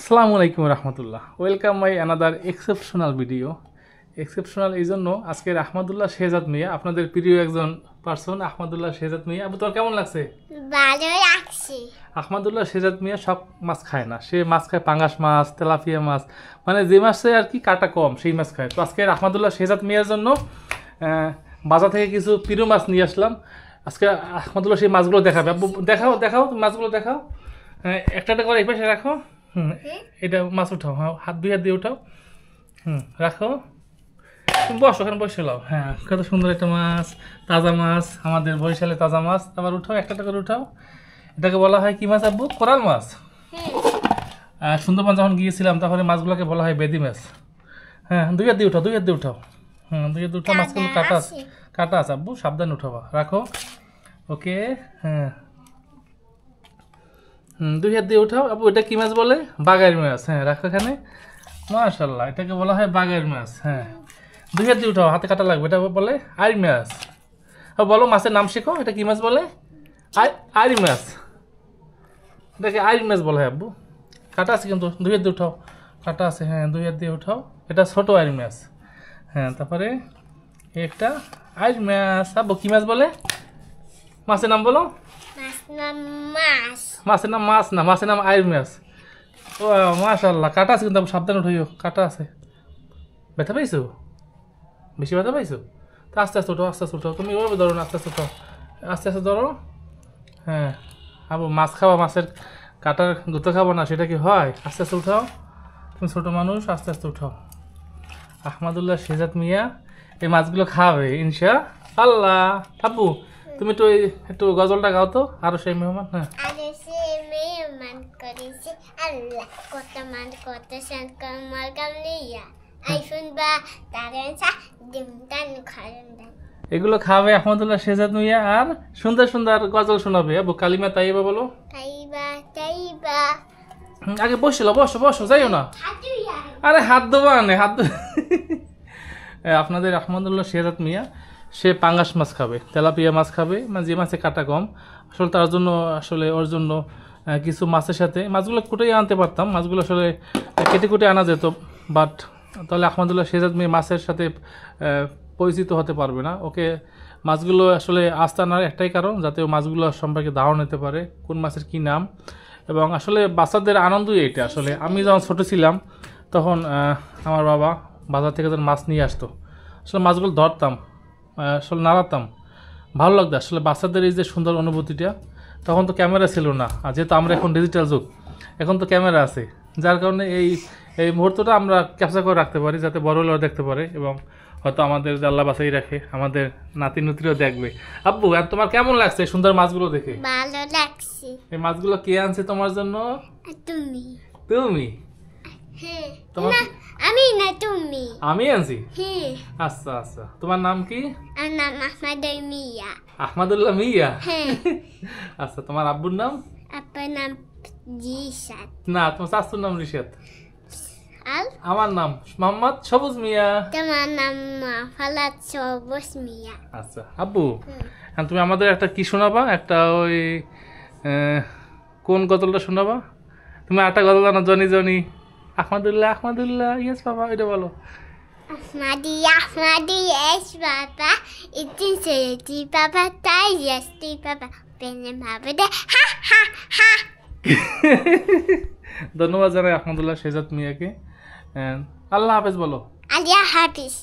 আসসালামু আলাইকুম রহমতুল্লাহ। Welcome my another exceptional video. Exceptional এই জন্য আজকে আহমদুল্লাহ শেহজাদ মিয়া, আপনাদের প্রিয় একজন পার্সন আহমদুল্লাহ শেহজাদ মিয়া। আপু তোমার কেমন লাগছে? ভালো লাগছে। আহমদুল্লাহ শেহজাদ মিয়া সব মাছ খায় না, সে মাছ খায় পাঙ্গাস মাছ, তেলাপিয়া মাছ, মানে যে মাছে আর কি কাটা কম সেই মাছ খায়। তো আজকে আহমদুল্লাহ শেহজাদ মিয়ার জন্য বাজার থেকে কিছু প্রিয় মাছ নিয়ে আসলাম। আজকে আহমদুল্লাহ সেই মাছগুলো দেখাবে। আপু দেখাও দেখাও, মাছগুলো দেখাও। একটা একটা করে এই পাশে রাখো। এটা মাছ উঠাও, হ্যাঁ হাত দিয়ে উঠাও। রাখো, বসো ওখানে বসে লাও। হ্যাঁ, কত সুন্দর একটা মাছ, তাজা মাছ, আমাদের বরিশালে তাজা মাছ। আবার উঠাও, একটা করে উঠাও। এটাকে বলা হয় কি মাছ আব্বু? কোরাল মাছ। সুন্দরবন যখন গিয়েছিলাম তখন মাছগুলোকে বলা হয় বেদি মাছ। হ্যাঁ, দুই হাত দিয়ে উঠাও, দুই হাত দিয়ে উঠাও। দুই হাত দিয়ে উঠাও। মাছ কিন্তু কাটা আছে আব্বু, সাবধানে উঠাবা। রাখো, ওকে। হ্যাঁ, দুই হাত দিয়ে উঠাও। আপু এটা কি মাছ বলে? বাগাইর মাছ। হ্যাঁ, রাখো এখানে। মাশাআল্লাহ, এটাকে বলা হয় বাগাইর মাছ। হ্যাঁ, দুই হাত দিয়ে উঠাও, হাতে কাটা লাগবে। এটা বলে আইর মাছ। বলো মাছের নাম শেখো। এটা কি মাছ বলে? আইর মাছ। এটাকে আইর মাছ বলা হয় আব্বু। কাটা আছে কিন্তু, দুই হাত দিয়ে উঠাও। কাটা আছে, হ্যাঁ দুই হাত দিয়ে উঠাও। এটা ছোট আইর মাছ। হ্যাঁ, তারপরে একটা আইর মাছ। আব্বু কি মাছ বলে? মাছের নাম বলো। মাছের নাম মাছ না, মাছের নাম আইর মাছ। ও মাশাআল্লাহ, কাটা আছে কিন্তু সাবধানে উঠাইও, কাটা আছে। ব্যথা পাইছো? বেশি ব্যথা পাইছো? তো আস্তে আস্তে উঠো, আস্তে আস্তে উঠো। তুমি ওভাবে ধরো না, আস্তে আস্তে উঠো, আস্তে আস্তে ধরো। হ্যাঁ আবু, মাছ খাওয়া, মাছের কাটার গুঁতো খাবো না, সেটা কি হয়? আস্তে আস্তে উঠাও, তুমি ছোটো মানুষ, আস্তে আস্তে উঠাও। আহমদুল্লাহ শেহজাদ মিয়া এই মাছগুলো খাওয়াবে ইনশা আল্লাহ। আব্বু তুমি তো একটু গজলটা গাও তো, আরো সেই মেহমান। হ্যাঁ, এগুলো খাবে আহমদুল্লাহ শেহজাদ মিয়া, আর সুন্দর সুন্দর গজল শোনাবে। আবু কালিমা তাইবা বলো। আগে বসলো, বসো বসো, যাইও না। আরে হাত দেবো না, আপনাদের আহমদুল্লাহ শেহজাদ মিয়া সে পাঙ্গাস মাছ খাবে, তেলাপিয়া মাছ খাবে, মানে যে মাছে কাটা কম। আসলে তার জন্য ওর জন্য কিছু মাছের সাথে মাছগুলো কুটেই আনতে পারতাম, মাছগুলো আসলে কেটে কুটে আনা যেত, বাট তাহলে আহমদুল্লাহ শেহজাদ মিয়া মাছের সাথে পরিচিত হতে পারবে না। ওকে মাছগুলো আসলে আস্তে আনার একটাই কারণ, যাতে ও মাছগুলো সম্পর্কে ধারণা নিতে পারে কোন মাছের কী নাম। এবং আসলে বাচ্চাদের আনন্দই এইটা। আসলে আমি যখন ছোটো ছিলাম তখন আমার বাবা বাজার থেকে যখন মাছ নিয়ে আসতো, আসলে মাছগুলো ধরতাম, আসলে নাড়াতাম, ভালো লাগতো। আসলে বাচ্চাদের এই যে সুন্দর অনুভূতিটা, তখন তো ক্যামেরা ছিল না, আর যেহেতু আমরা এখন ডিজিটাল যুগ, এখন তো ক্যামেরা আছে, যার কারণে এই মুহূর্তটা আমরা ক্যাপচার করে রাখতে পারি, যাতে বড় হলেও দেখতে পারে এবং হয়তো আমাদের আল্লাহ বাঁচাই রাখে, আমাদের নাতি নাতিরাও দেখবে। আব্বু আর তোমার কেমন লাগছে এই সুন্দর মাছগুলো দেখে? ভালো লাগছে। এই মাছগুলো কে আনছে তোমার জন্য? তুমি। তুমি? হ্যাঁ, তোমার আমি না, তুমি। আমি আনছি? হ্যাঁ। আচ্ছা আচ্ছা, তোমার নাম কি? আমার নাম আহমদুল্লাহ মিয়া। আহমদুল্লাহ মিয়া? হ্যাঁ। আচ্ছা, তোমার আব্বুর নাম? আপনার নাম রিশাদ। না, তোমার শাশুর নাম রিশাদ। আর আমার নাম মোহাম্মদ সবুজ মিয়া। তোমার নাম ফালাত সবুজ মিয়া। আচ্ছা আব্বু, তুমি আমাদের একটা কি শোনাবা? একটা ওই কোন গজলটা শোনাবা? তুমি একটা গজল জানো, Johnny Johnny Ahmadullah Ahmadullah yes বাবা, এটা বলো। Ahmadi, Ahmadi, yes, Papa. It is a Papa, tie, yes, Papa. Benim abi de ha ha ha. ধন্যবাদ জানাই আহমদুল্লাহ শেহজাদ মিয়াকে। আল্লাহ হাফেজ বলো। Allah Hafiz.